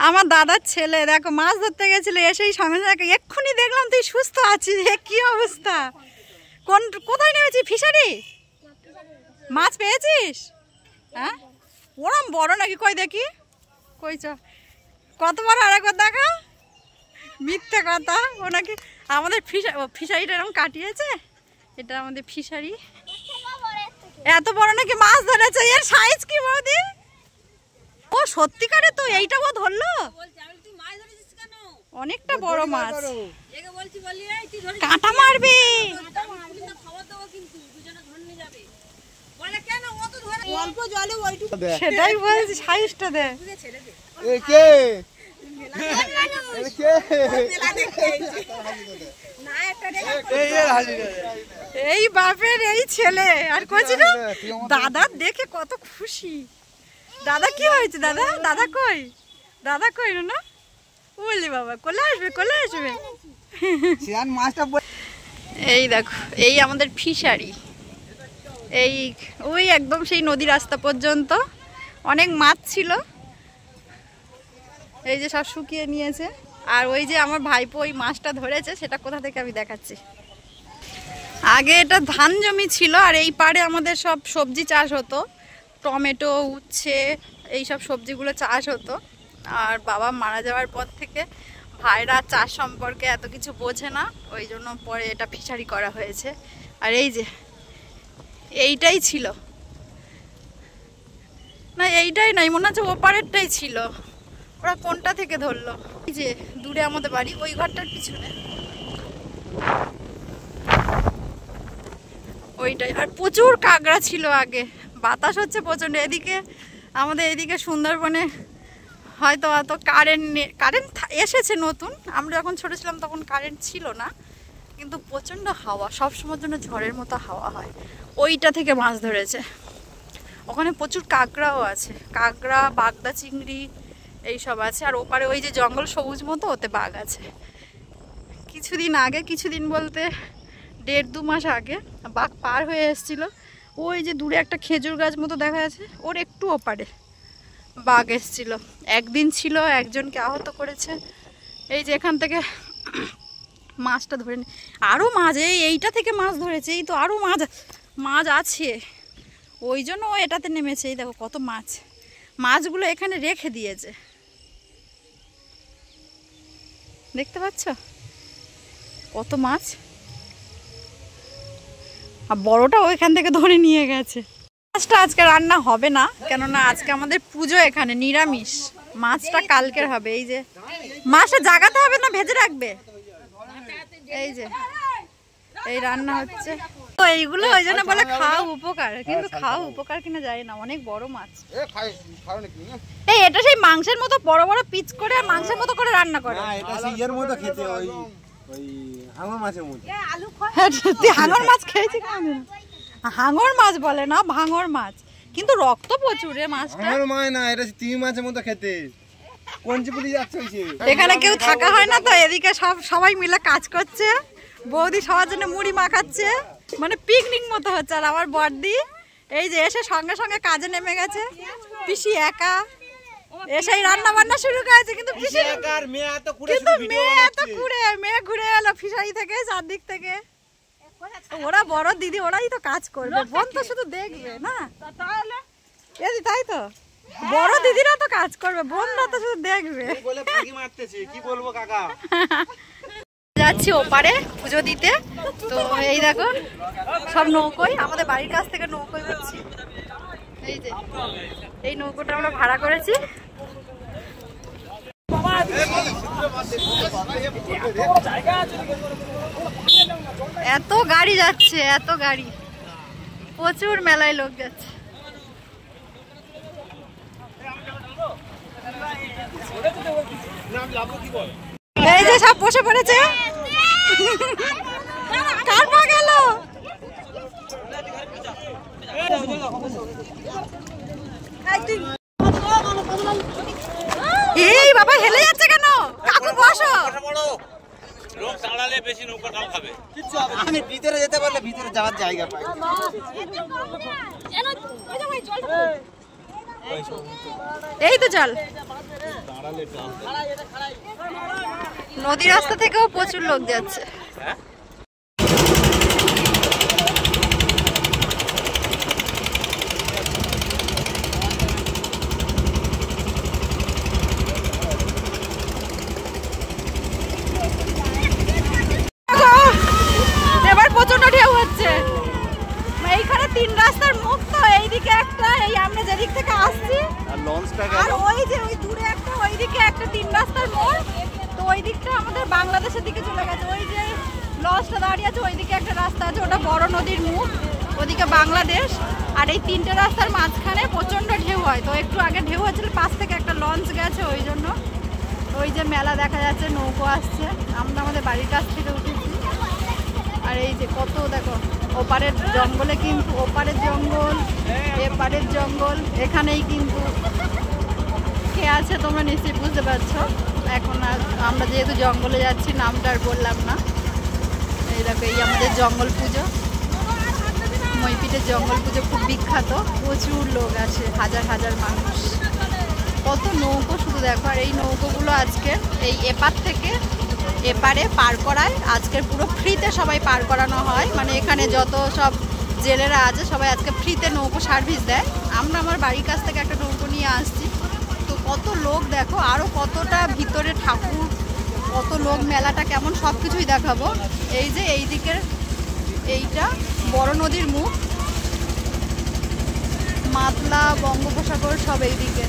আমার দাদার ছেলে দেখো মাছ ধরতে গেছিল, এসেই সঙ্গে সঙ্গে এক্ষুনি দেখলাম তুই সুস্থ আছিস। কি অবস্থা, কোথায় নেমেছিস? ফিশারি মাছ পেয়েছিস? হ্যাঁ ওরম বড় নাকি? কই দেখি, কই চ, কত বড়? আরেকবার দেখা। মিথ্যে কথা, ও নাকি আমাদের ফিশারিটা এরকম কাটিয়েছে। এটা আমাদের ফিশারি, এত বড় নাকি মাছ ধরেছে। এর সাইজ কি বৌদি? ও সত্যিকারে তো এইটা ও ধরলো, অনেকটা বড় মাছ। কাঁটা মারবে, সেটাই বলছি, সাইজটা দে। এই বাপের এই ছেলে, আর কইছি না দাদা দেখে কত খুশি। দাদা কি হয়েছে? দাদা দাদা কই? দাদা কই না? বললি বাবা কোলে আসবে, কোলে আসবে। এই দেখো এই আমাদের ফিশারি, এই ওই একদম সেই নদী রাস্তা পর্যন্ত অনেক মাছ ছিল। এই যে সব শুকিয়ে নিয়েছে। আর ওই যে আমার ভাইপো ওই মাছটা ধরেছে, সেটা কোথা থেকে আমি দেখাচ্ছি। আগে এটা ধান জমি ছিল, আর এই পাড়ে আমাদের সব সবজি চাষ হতো, টমেটো, উচ্ছে, এই সব সবজিগুলো চাষ হতো। আর বাবা মারা যাওয়ার পর থেকে ভাইরা চাষ সম্পর্কে এত কিছু বোঝে না, ওই জন্য পরে এটা ফিশারি করা হয়েছে। আর এই যে এইটাই ছিল না, এইটাই নাই মনে হচ্ছে ওপারেরটাই ছিল। ওরা কোনটা থেকে ধরলো? এই যে দূরে আমাদের বাড়ি, ওই ঘরটার পিছনে ওইটাই। আর প্রচুর কাঁকড়া ছিল আগে, বাতাস হচ্ছে প্রচন্ড। এদিকে আমাদের এদিকে সুন্দরবনে হয়তো অত কারেন্ট এসেছে নতুন, আমরা যখন ছোট ছিলাম তখন কারেন্ট ছিল না, কিন্তু প্রচন্ড হাওয়া, সবসময়ের জন্য ঝড়ের মতো হাওয়া হয়। ওইটা থেকে মাছ ধরেছে। ওখানে প্রচুর কাঁকড়াও আছে, কাঁকড়া, বাগদা চিংড়ি এইসব আছে। আর ওপারে ওই যে জঙ্গল সবুজ মতো, ওতে বাঘ আছে। কিছুদিন আগে, কিছুদিন বলতে 1.5-2 মাস আগে বাঘ পার হয়ে এসেছিল। ওই যে দূরে একটা খেজুর গাছ মতো দেখা যাচ্ছে, ওর একটু ওপারে বাঘ এসেছিল। একদিন ছিল, একজনকে আহত করেছে। এই যে এখান থেকে মাছটা ধরে নি, আরও মাছ এইটা থেকে মাছ ধরেছে। এই তো আরও মাছ আছে, ওই জন্য ও এটাতে নেমেছে। এই দেখো কত মাছ, মাছগুলো এখানে রেখে দিয়েছে, দেখতে পাচ্ছ কত মাছ। আর বড়টা ওইখান থেকে ধরে নিয়ে গেছে। মাছটা আজকে রান্না হবে না, কেননা আজকে আমাদের পুজো, এখানে নিরামিষ। মাছটা কালকের হবে। এই যে মাছটা জাগাতে হবে না, ভেজে রাখবে। এই যে এই রান্না হচ্ছে তো এইগুলো, ওই জন্য বলে খাওয়া উপকার, কিন্তু খাওয়া উপকার কিনা যায় না। অনেক বড় মাছ। এই এটা সেই মাংসের মতো বড় বড় পিচ করে মাংসের মতো করে রান্না করে। তুই হাঙর মাছ খেয়েছিস? হাঙর মাছ বলে না, ভাঙর মাছ, কিন্তু রক্ত প্রচুর রে মাছটা। মাছের মতো খেতে। এখানে কেউ থাকা হয় না তো, এদিকে সবাই মিলে কাজ করছে। বৌদি সবার জন্য মুড়ি মাখাচ্ছে, মানে পিকনিক মতো হচ্ছে। আর আমার বড়দি এই যে এসে সঙ্গে সঙ্গে কাজে নেমে গেছে। পিসি একা এসেই রান্না বান্না শুরু করেছে, কিন্তু মেয়ে ঘুরে এলো ফিশারি থেকে, চারদিক থেকে। ওরা বড় দিদি, ওরাই তো কাজ করবে, বোন তো শুধু দেখবে না। তাই তো, বড় দিদিরা তো কাজ করবে, বোনরা তো শুধু দেখবে। যাচ্ছি ওপারে পুজো দিতে। তো এই দেখো সব নৌকোয়, আমাদের বাড়ির কাছ থেকে নৌকোয় যাচ্ছি। এই যে এই নৌকোটা আমরা ভাড়া করেছি। এত গাড়ি যাচ্ছে, এত গাড়ি, প্রচুর মেলায় লোক যাচ্ছে। এই যে সব বসে পড়েছে। কার পা গেল? এই বাবা হেলে যাচ্ছে কেন? কাকু বসো। লোক চালালে বেশি নৌকা দাম খাবে। আমি ভিতরে যেতে পারলে ভিতরে যাওয়ার জায়গা পাই। এই তো চল। নদী রাস্তা থেকেও প্রচুর লোক যাচ্ছে। এবার প্রচন্ড ঢেউ হচ্ছে। এইখানে 3 রাস্তার মুখ তো, এইদিকে একটা, এই আমরা যেদিক থেকে আসছি, আর ওই যে ওই দূরে একটা, ওইদিকে একটা 3 রাস্তার মোড়। তো ওই দিকটা আমাদের বাংলাদেশের দিকে চলে গেছে। ওই যে লঞ্চটা দাঁড়িয়ে আছে ওইদিকে একটা রাস্তা আছে, ওটা বড় নদীর মুখ, ওদিকে বাংলাদেশ। আর এই 3টে রাস্তার মাঝখানে প্রচন্ড ঢেউ হয়। তো একটু আগে ঢেউ হচ্ছিল, পাশ থেকে একটা লঞ্চ গেছে, ওই জন্য ওই যে মেলা দেখা যাচ্ছে, নৌকো আসছে। আমরা আমাদের বাড়ির কাছ থেকে উঠেছি। আর এই যে কত দেখো, ওপারের জঙ্গলে কিন্তু, ওপারের জঙ্গল এপারের জঙ্গল, এখানেই কিন্তু কে আছে তোমরা নিশ্চয়ই বুঝতে পারছো। এখন আর আমরা যেহেতু জঙ্গলে যাচ্ছি, নামটা আর বললাম না। এই দেখো, এই আমাদের জঙ্গল পুজো, মইপিটের জঙ্গল পুজো খুব বিখ্যাত, প্রচুর লোক আসে, হাজার হাজার মানুষ, কত নৌকো শুধু দেখো। আর এই নৌকোগুলো আজকে এই এপার থেকে এপারে পার করায়, আজকের পুরো ফ্রিতে সবাই পার করানো হয়। মানে এখানে যত সব জেলেরা আছে সবাই আজকে ফ্রিতে নৌকো সার্ভিস দেয়। আমরা আমার বাড়ির কাছ থেকে একটা নৌকো নিয়ে আসছি। তো কত লোক দেখো, আরও কতটা ভিতরে ঠাকুর, কত লোক, মেলাটা কেমন সব কিছুই দেখাবো। এই যে এই দিকের এইটা বড় নদীর মুখ, মাতলা, বঙ্গোপসাগর সব এইদিকে।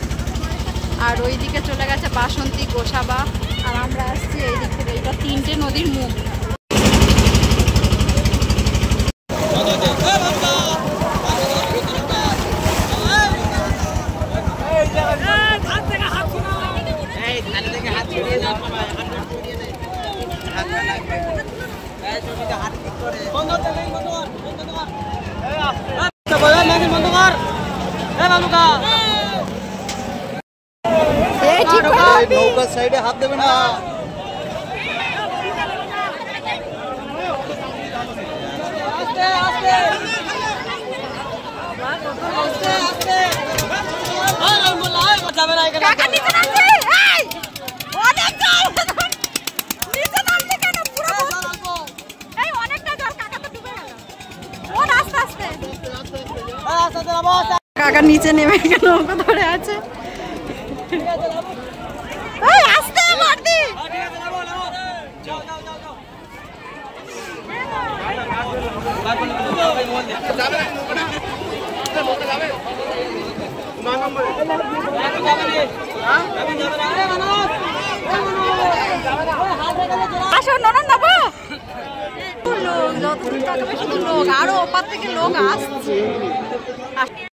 আর ওইদিকে চলে গেছে বাসন্তী, গোসাবা। আর আমরা আসছি এই দিক থেকে, এইটা 3টে নদীর মুখ। নৌকার সাইডে হাত দেবে না। কাকা নিচে নেমে নৌকো ধরে আছে। আসো নরম নেবো, লোক যত শুধু লোক, আরো ওপার থেকে লোক আসছে।